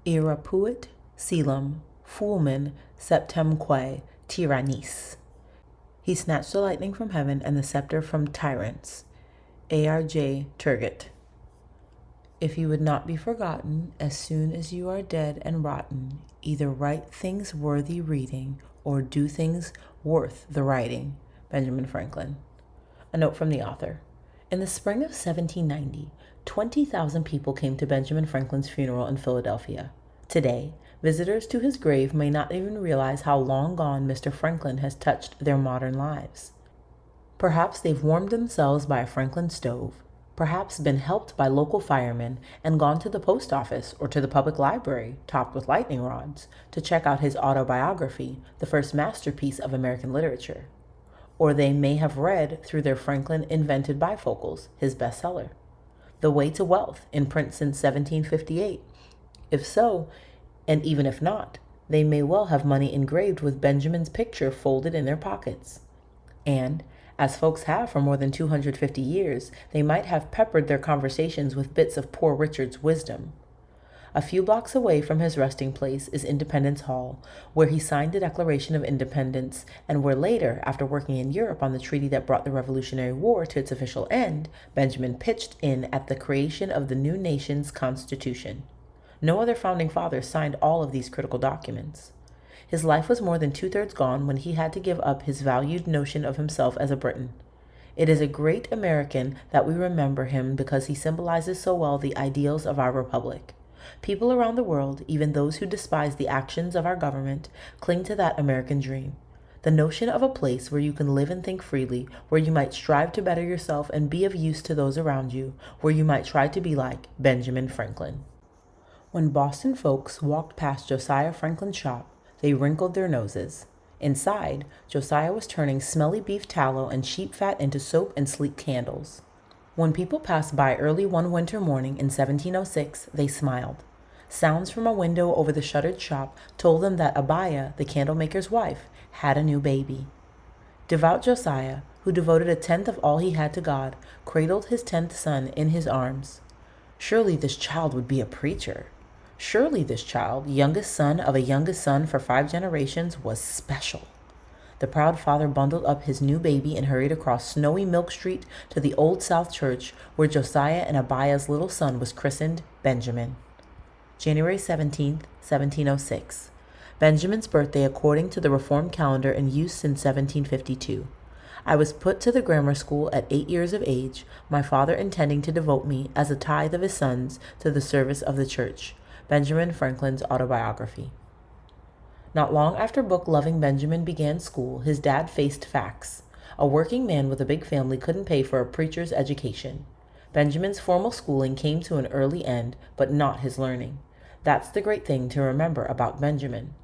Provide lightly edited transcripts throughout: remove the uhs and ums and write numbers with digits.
Irapuit, Selim, Fulmen, Septemque, Tyrannis. He snatched the lightning from heaven and the scepter from tyrants. A.R.J. Turgot. If you would not be forgotten, as soon as you are dead and rotten, either write things worthy reading or do things worth the writing. Benjamin Franklin. A note from the author. In the spring of 1790, 20,000 people came to Benjamin Franklin's funeral in Philadelphia. Today, visitors to his grave may not even realize how long gone Mr. Franklin has touched their modern lives. Perhaps they've warmed themselves by a Franklin stove, perhaps been helped by local firemen and gone to the post office or to the public library, topped with lightning rods, to check out his autobiography, the first masterpiece of American literature. Or they may have read through their Franklin Invented Bifocals, his bestseller, The Way to Wealth, in print since 1758. If so, and even if not, they may well have money engraved with Benjamin's picture folded in their pockets. And, as folks have for more than 250 years, they might have peppered their conversations with bits of Poor Richard's wisdom. A few blocks away from his resting place is Independence Hall, where he signed the Declaration of Independence, and where later, after working in Europe on the treaty that brought the Revolutionary War to its official end, Benjamin pitched in at the creation of the new nation's Constitution. No other founding father signed all of these critical documents. His life was more than two-thirds gone when he had to give up his valued notion of himself as a Briton. It is a great American that we remember him because he symbolizes so well the ideals of our republic. People around the world, even those who despise the actions of our government, cling to that American dream. The notion of a place where you can live and think freely, where you might strive to better yourself and be of use to those around you, where you might try to be like Benjamin Franklin. When Boston folks walked past Josiah Franklin's shop, they wrinkled their noses. Inside, Josiah was turning smelly beef tallow and sheep fat into soap and sleek candles. When people passed by early one winter morning in 1706, they smiled. Sounds from a window over the shuttered shop told them that Abia, the candlemaker's wife, had a new baby. Devout Josiah, who devoted a tenth of all he had to God, cradled his 10th son in his arms. Surely this child would be a preacher. Surely this child, youngest son of a youngest son for 5 generations, was special. The proud father bundled up his new baby and hurried across snowy Milk Street to the Old South Church, where Josiah and Abiah's little son was christened Benjamin. January 17, 1706. Benjamin's birthday according to the Reformed calendar in use since 1752. I was put to the grammar school at 8 years of age, my father intending to devote me, as a tithe of his sons, to the service of the church. Benjamin Franklin's autobiography. Not long after book-loving Benjamin began school, his dad faced facts. A working man with a big family couldn't pay for a preacher's education. Benjamin's formal schooling came to an early end, but not his learning. That's the great thing to remember about Benjamin.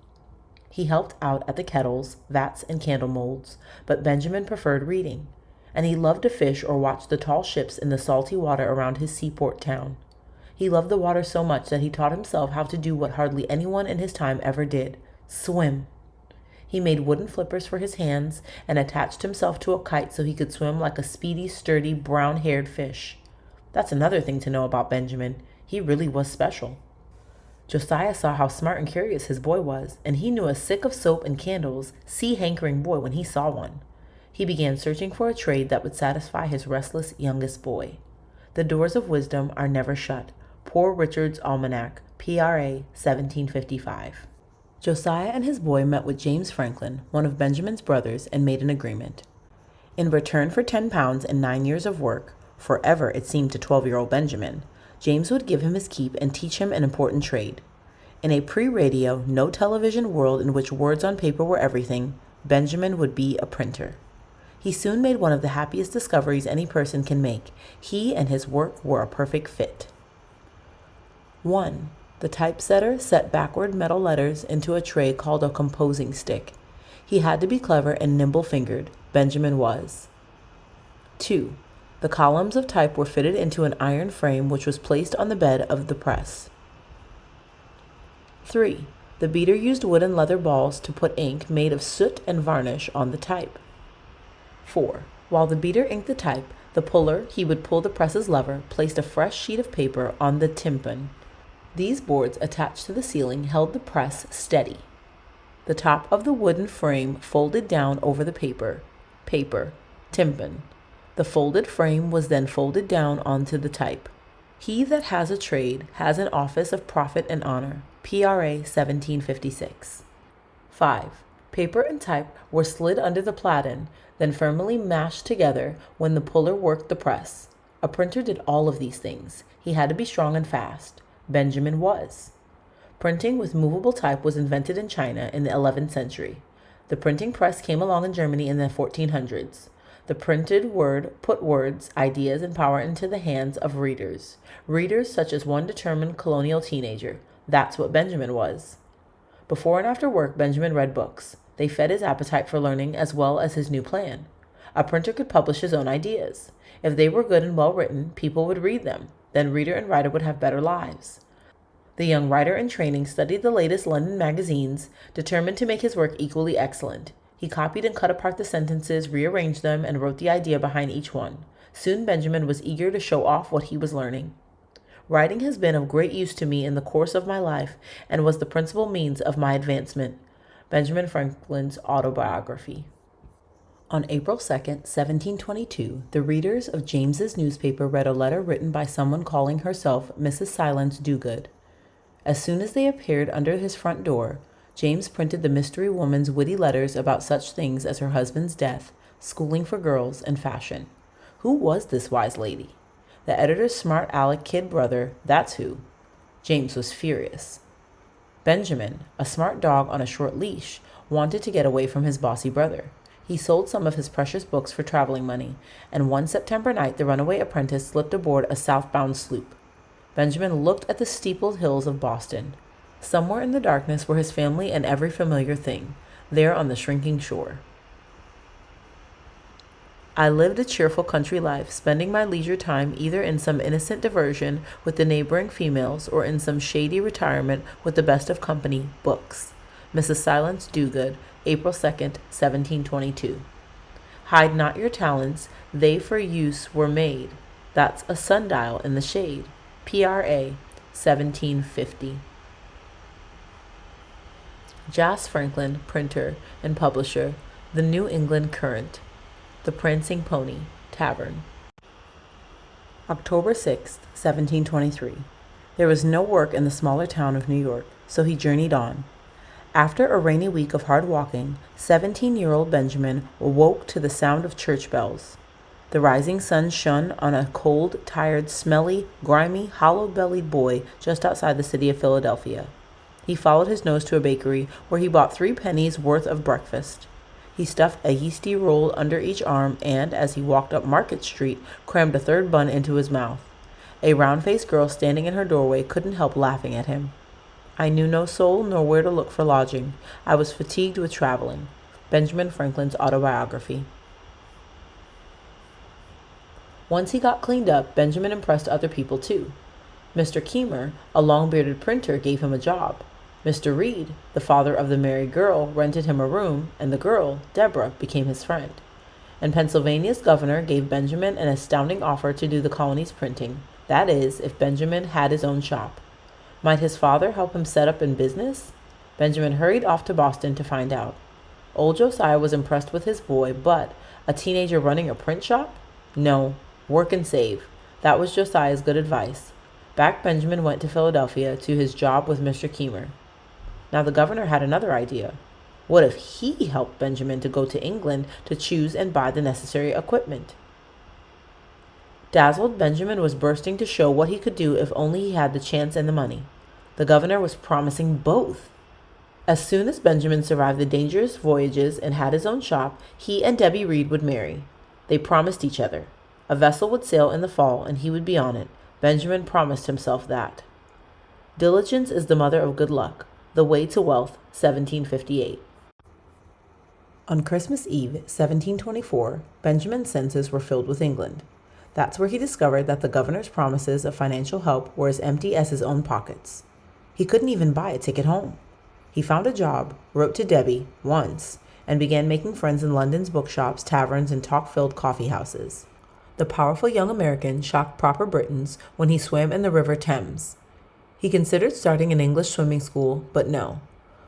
He helped out at the kettles, vats, and candle molds, but Benjamin preferred reading, and he loved to fish or watch the tall ships in the salty water around his seaport town. He loved the water so much that he taught himself how to do what hardly anyone in his time ever did: swim. He made wooden flippers for his hands and attached himself to a kite so he could swim like a speedy, sturdy, brown-haired fish. That's another thing to know about Benjamin. He really was special. Josiah saw how smart and curious his boy was, and he knew a sick of soap and candles, sea-hankering boy when he saw one. He began searching for a trade that would satisfy his restless youngest boy. The doors of wisdom are never shut. Poor Richard's Almanac, PRA, 1755. Josiah and his boy met with James Franklin, one of Benjamin's brothers, and made an agreement. In return for 10 pounds and 9 years of work, forever it seemed to 12-year-old Benjamin, James would give him his keep and teach him an important trade. In a pre-radio, no television world in which words on paper were everything, Benjamin would be a printer. He soon made one of the happiest discoveries any person can make. He and his work were a perfect fit. 1. The typesetter set backward metal letters into a tray called a composing stick. He had to be clever and nimble-fingered. Benjamin was. 2. The columns of type were fitted into an iron frame which was placed on the bed of the press. 3. The beater used wood and leather balls to put ink made of soot and varnish on the type. 4. While the beater inked the type, the puller, he would pull the press's lever, placed a fresh sheet of paper on the tympan. These boards attached to the ceiling held the press steady. The top of the wooden frame folded down over the paper, tympan. The folded frame was then folded down onto the type. He that has a trade has an office of profit and honor. PRA 1756. 5. Paper and type were slid under the platen, then firmly mashed together when the puller worked the press. A printer did all of these things. He had to be strong and fast. Benjamin was. Printing with movable type was invented in China in the 11th century. The printing press came along in Germany in the 1400s. The printed word put words, ideas, and power into the hands of readers. Readers such as one determined colonial teenager. That's what Benjamin was. Before and after work, Benjamin read books. They fed his appetite for learning as well as his new plan. A printer could publish his own ideas. If they were good and well written, people would read them. Then reader and writer would have better lives. The young writer in training studied the latest London magazines, determined to make his work equally excellent. He copied and cut apart the sentences, rearranged them, and wrote the idea behind each one. Soon Benjamin was eager to show off what he was learning. Writing has been of great use to me in the course of my life and was the principal means of my advancement. Benjamin Franklin's Autobiography. On April 2nd, 1722, the readers of James's newspaper read a letter written by someone calling herself Mrs. Silence Dogood. As soon as they appeared under his front door, James printed the mystery woman's witty letters about such things as her husband's death, schooling for girls, and fashion. Who was this wise lady? The editor's smart aleck kid brother, that's who. James was furious. Benjamin, a smart dog on a short leash, wanted to get away from his bossy brother. He sold some of his precious books for traveling money, and one September night the runaway apprentice slipped aboard a southbound sloop. Benjamin looked at the steepled hills of Boston. Somewhere in the darkness were his family and every familiar thing, there on the shrinking shore. I lived a cheerful country life, spending my leisure time either in some innocent diversion with the neighboring females or in some shady retirement with the best of company, books. Mrs. Silence Dogood, April 2nd, 1722. Hide not your talents, they for use were made. That's a sundial in the shade. PRA 1750. Jas Franklin, printer and publisher, The New England Courant, The Prancing Pony, Tavern. October 6th, 1723. There was no work in the smaller town of New York, so he journeyed on. After a rainy week of hard walking, 17-year-old Benjamin awoke to the sound of church bells. The rising sun shone on a cold, tired, smelly, grimy, hollow-bellied boy just outside the city of Philadelphia. He followed his nose to a bakery where he bought 3 pennies worth of breakfast. He stuffed a yeasty roll under each arm and, as he walked up Market Street, crammed a 3rd bun into his mouth. A round-faced girl standing in her doorway couldn't help laughing at him. I knew no soul nor where to look for lodging. I was fatigued with traveling. Benjamin Franklin's Autobiography. Once he got cleaned up, Benjamin impressed other people too. Mr. Keimer, a long-bearded printer, gave him a job. Mr. Reed, the father of the married girl, rented him a room, and the girl, Deborah, became his friend. And Pennsylvania's governor gave Benjamin an astounding offer to do the colony's printing. That is, if Benjamin had his own shop. Might his father help him set up in business? Benjamin hurried off to Boston to find out. Old Josiah was impressed with his boy, but a teenager running a print shop? No, work and save. That was Josiah's good advice. Back Benjamin went to Philadelphia to his job with Mr. Keimer. Now the governor had another idea. What if he helped Benjamin to go to England to choose and buy the necessary equipment? Dazzled, Benjamin was bursting to show what he could do if only he had the chance and the money. The governor was promising both. As soon as Benjamin survived the dangerous voyages and had his own shop, he and Debbie Reed would marry. They promised each other. A vessel would sail in the fall and he would be on it. Benjamin promised himself that. Diligence is the mother of good luck. The Way to Wealth, 1758. On Christmas Eve, 1724, Benjamin's senses were filled with England. That's where he discovered that the governor's promises of financial help were as empty as his own pockets. He couldn't even buy a ticket home. He found a job, wrote to Debbie, once, and began making friends in London's bookshops, taverns, and talk-filled coffee houses. The powerful young American shocked proper Britons when he swam in the River Thames. He considered starting an English swimming school, but no.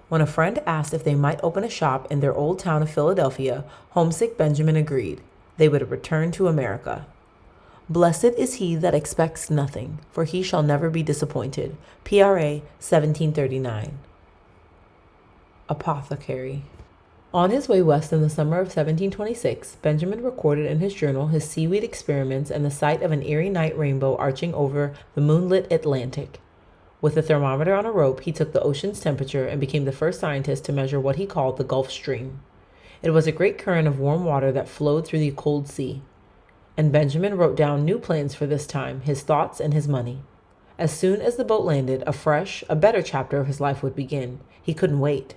When a friend asked if they might open a shop in their old town of Philadelphia, homesick Benjamin agreed. They would return to America. Blessed is he that expects nothing, for he shall never be disappointed. PRA 1739. Apothecary. On his way west in the summer of 1726, Benjamin recorded in his journal his seaweed experiments and the sight of an eerie night rainbow arching over the moonlit Atlantic. With a thermometer on a rope, he took the ocean's temperature and became the first scientist to measure what he called the Gulf Stream. It was a great current of warm water that flowed through the cold sea. And Benjamin wrote down new plans for this time, his thoughts and his money. As soon as the boat landed, a better chapter of his life would begin. He couldn't wait.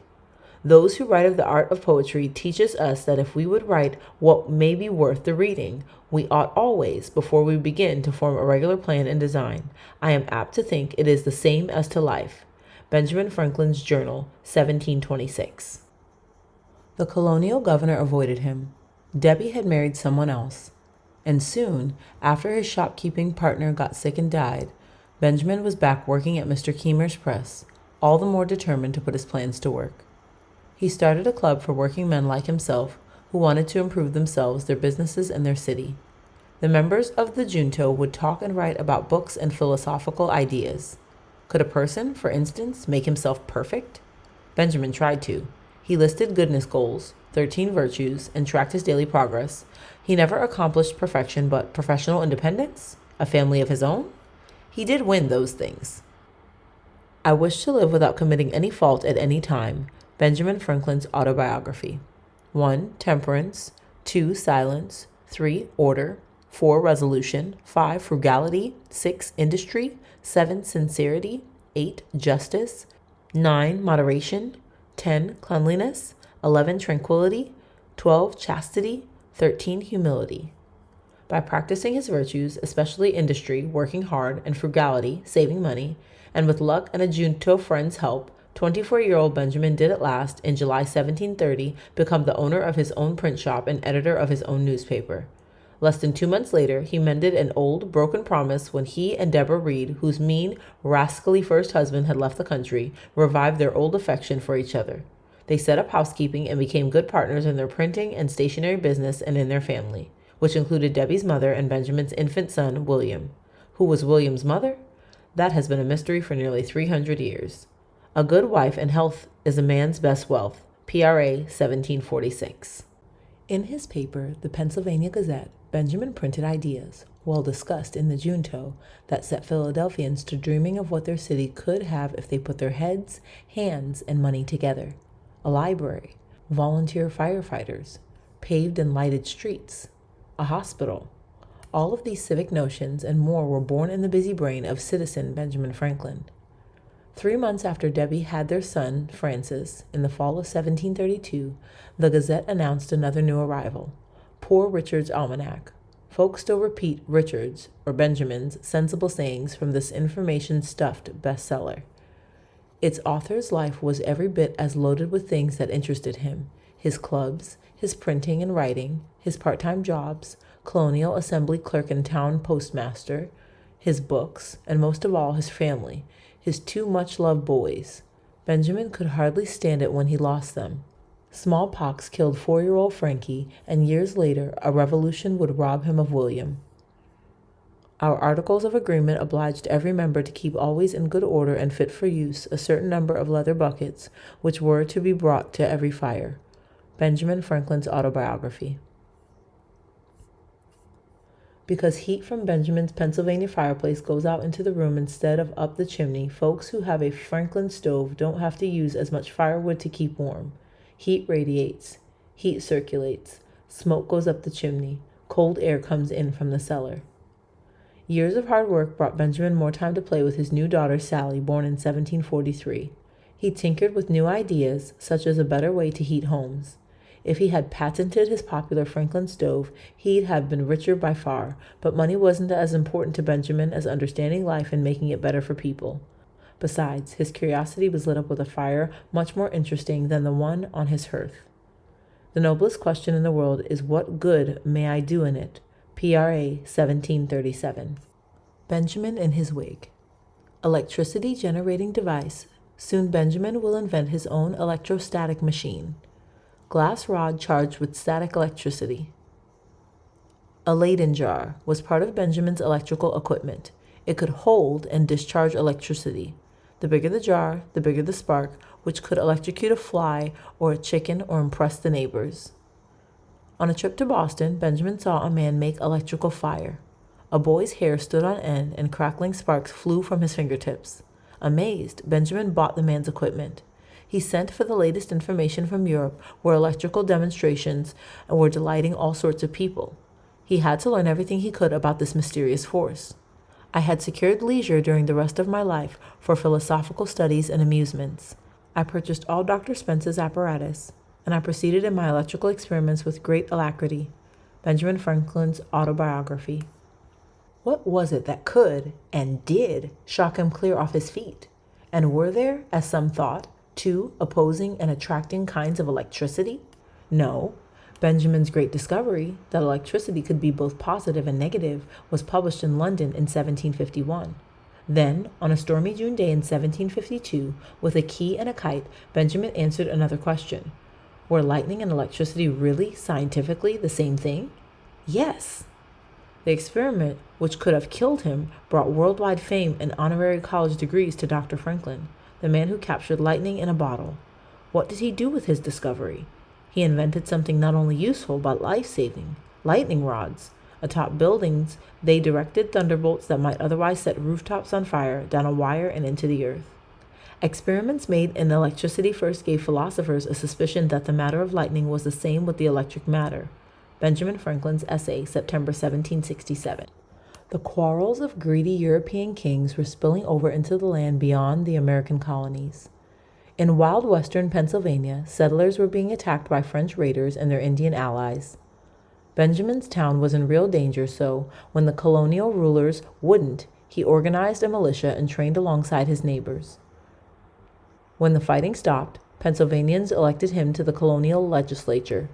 Those who write of the art of poetry teaches us that if we would write what may be worth the reading, we ought always, before we begin, to form a regular plan and design. I am apt to think it is the same as to life. Benjamin Franklin's Journal, 1726. The colonial governor avoided him. Debbie had married someone else. And soon, after his shopkeeping partner got sick and died, Benjamin was back working at Mr. Kiemer's press, all the more determined to put his plans to work. He started a club for working men like himself who wanted to improve themselves, their businesses, and their city. The members of the junto would talk and write about books and philosophical ideas. Could a person, for instance, make himself perfect? Benjamin tried to. He listed goodness goals, 13 virtues, and tracked his daily progress. He never accomplished perfection, but professional independence? A family of his own? He did win those things. I wish to live without committing any fault at any time. Benjamin Franklin's autobiography. 1. Temperance. 2. Silence. 3. Order. 4. Resolution. 5. Frugality. 6. Industry. 7. Sincerity. 8. Justice. 9. Moderation. 10. Cleanliness. 11. Tranquility. 12. Chastity. 13. Humility. By practicing his virtues, especially industry, working hard, and frugality, saving money, and with luck and a junto friend's help, 24-year-old Benjamin did at last, in July 1730, become the owner of his own print shop and editor of his own newspaper. Less than 2 months later, he mended an old, broken promise when he and Deborah Reed, whose mean, rascally first husband had left the country, revived their old affection for each other. They set up housekeeping and became good partners in their printing and stationery business and in their family, which included Debbie's mother and Benjamin's infant son, William. Who was William's mother? That has been a mystery for nearly 300 years. A good wife and health is a man's best wealth. PRA 1746. In his paper, the Pennsylvania Gazette, Benjamin printed ideas, well discussed in the junto, that set Philadelphians to dreaming of what their city could have if they put their heads, hands, and money together. A library, volunteer firefighters, paved and lighted streets, a hospital. All of these civic notions and more were born in the busy brain of citizen Benjamin Franklin. 3 months after Debbie had their son, Francis, in the fall of 1732, the Gazette announced another new arrival, Poor Richard's Almanac. Folks still repeat Richard's, or Benjamin's, sensible sayings from this information-stuffed bestseller. Its author's life was every bit as loaded with things that interested him, his clubs, his printing and writing, his part-time jobs, colonial assembly clerk and town postmaster, his books, and most of all his family, his 2 much-loved boys. Benjamin could hardly stand it when he lost them. Smallpox killed 4-year-old Frankie, and years later a revolution would rob him of William. Our Articles of Agreement obliged every member to keep always in good order and fit for use a certain number of leather buckets, which were to be brought to every fire. Benjamin Franklin's Autobiography. Because heat from Benjamin's Pennsylvania fireplace goes out into the room instead of up the chimney, folks who have a Franklin stove don't have to use as much firewood to keep warm. Heat radiates. Heat circulates. Smoke goes up the chimney. Cold air comes in from the cellar. Years of hard work brought Benjamin more time to play with his new daughter Sally, born in 1743. He tinkered with new ideas, such as a better way to heat homes. If he had patented his popular Franklin stove, he'd have been richer by far, but money wasn't as important to Benjamin as understanding life and making it better for people. Besides, his curiosity was lit up with a fire much more interesting than the one on his hearth. The noblest question in the world is, what good may I do in it? PRA 1737. Benjamin in his wig. electricity generating device. Soon Benjamin will invent his own electrostatic machine. Glass rod charged with static electricity. A Leyden jar was part of Benjamin's electrical equipment. It could hold and discharge electricity. The bigger the jar, the bigger the spark, which could electrocute a fly or a chicken or impress the neighbors. On a trip to Boston, Benjamin saw a man make electrical fire. A boy's hair stood on end and crackling sparks flew from his fingertips. Amazed, Benjamin bought the man's equipment. He sent for the latest information from Europe, where electrical demonstrations were delighting all sorts of people. He had to learn everything he could about this mysterious force. I had secured leisure during the rest of my life for philosophical studies and amusements. I purchased all Dr. Spence's apparatus, and I proceeded in my electrical experiments with great alacrity. Benjamin Franklin's autobiography. What was it that could, and did, shock him clear off his feet? And were there, as some thought, two opposing and attracting kinds of electricity? No. Benjamin's great discovery, that electricity could be both positive and negative, was published in London in 1751. Then, on a stormy June day in 1752, with a key and a kite, Benjamin answered another question. Were lightning and electricity really, scientifically, the same thing? Yes. The experiment, which could have killed him, brought worldwide fame and honorary college degrees to Dr. Franklin, the man who captured lightning in a bottle. What did he do with his discovery? He invented something not only useful but life-saving, lightning rods. Atop buildings, they directed thunderbolts that might otherwise set rooftops on fire down a wire and into the earth. Experiments made in electricity first gave philosophers a suspicion that the matter of lightning was the same with the electric matter. Benjamin Franklin's essay, September 1767. The quarrels of greedy European kings were spilling over into the land beyond the American colonies. In wild western Pennsylvania, settlers were being attacked by French raiders and their Indian allies. Benjamin's town was in real danger, so when the colonial rulers wouldn't, he organized a militia and trained alongside his neighbors. When the fighting stopped, Pennsylvanians elected him to the colonial legislature.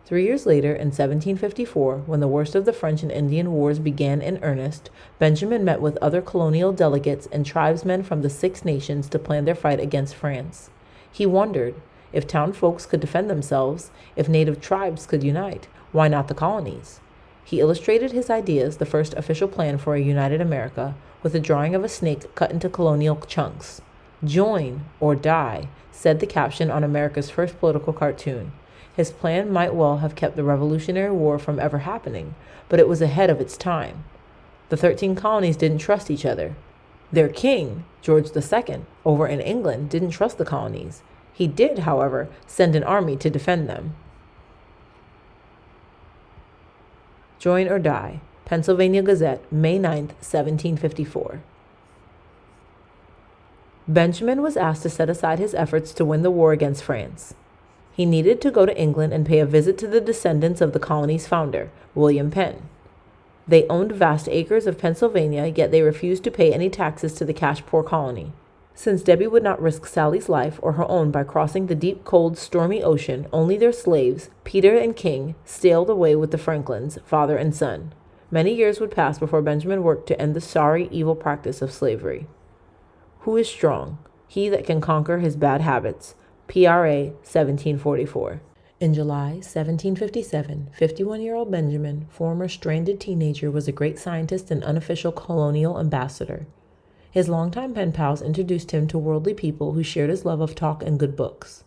3 years later, in 1754, when the worst of the French and Indian wars began in earnest, Benjamin met with other colonial delegates and tribesmen from the Six Nations to plan their fight against France. He wondered, if town folks could defend themselves, if native tribes could unite, why not the colonies? He illustrated his ideas, the first official plan for a united America, with a drawing of a snake cut into colonial chunks. "Join or die," said the caption on America's first political cartoon. His plan might well have kept the Revolutionary War from ever happening, but it was ahead of its time. The 13 colonies didn't trust each other. Their king, George II, over in England, didn't trust the colonies. He did, however, send an army to defend them. Join or Die, Pennsylvania Gazette, May 9, 1754. Benjamin was asked to set aside his efforts to win the war against France. He needed to go to England and pay a visit to the descendants of the colony's founder, William Penn. They owned vast acres of Pennsylvania, yet they refused to pay any taxes to the cash-poor colony. Since Debbie would not risk Sally's life or her own by crossing the deep, cold, stormy ocean, only their slaves, Peter and King, sailed away with the Franklins, father and son. Many years would pass before Benjamin worked to end the sorry, evil practice of slavery. Who is strong? He that can conquer his bad habits. PRA 1744. In July 1757, 51-year-old Benjamin, former stranded teenager, was a great scientist and unofficial colonial ambassador. His longtime pen pals introduced him to worldly people who shared his love of talk and good books.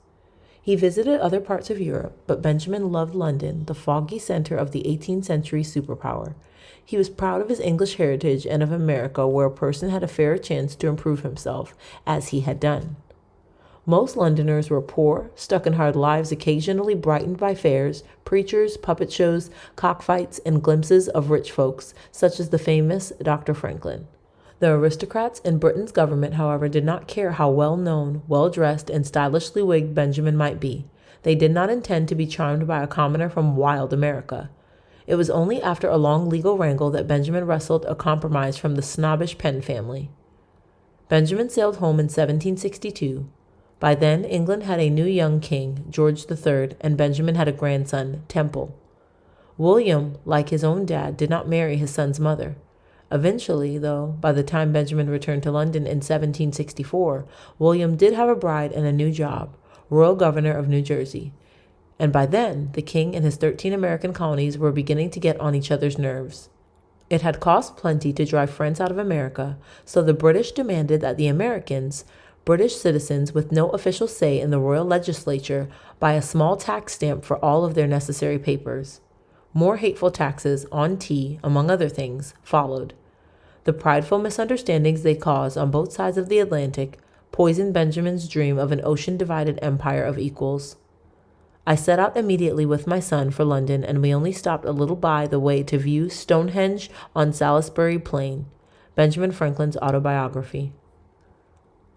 He visited other parts of Europe, but Benjamin loved London, the foggy center of the 18th century superpower. He was proud of his English heritage and of America, where a person had a fair chance to improve himself, as he had done. Most Londoners were poor, stuck in hard lives occasionally brightened by fairs, preachers, puppet shows, cockfights, and glimpses of rich folks, such as the famous Dr. Franklin. The aristocrats in Britain's government, however, did not care how well-known, well-dressed, and stylishly wigged Benjamin might be. They did not intend to be charmed by a commoner from wild America. It was only after a long legal wrangle that Benjamin wrested a compromise from the snobbish Penn family. Benjamin sailed home in 1762. By then, England had a new young king, George III, and Benjamin had a grandson, Temple. William, like his own dad, did not marry his son's mother. Eventually, though, by the time Benjamin returned to London in 1764, William did have a bride and a new job, Royal Governor of New Jersey. And by then, the king and his 13 American colonies were beginning to get on each other's nerves. It had cost plenty to drive France out of America, so the British demanded that the Americans, British citizens with no official say in the royal legislature, buy a small tax stamp for all of their necessary papers. More hateful taxes on tea, among other things, followed. The prideful misunderstandings they caused on both sides of the Atlantic poisoned Benjamin's dream of an ocean-divided empire of equals. I set out immediately with my son for London, and we only stopped a little by the way to view Stonehenge on Salisbury Plain. Benjamin Franklin's autobiography.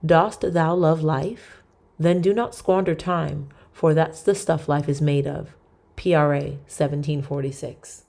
Dost thou love life? Then do not squander time, for that's the stuff life is made of. PRA 1746.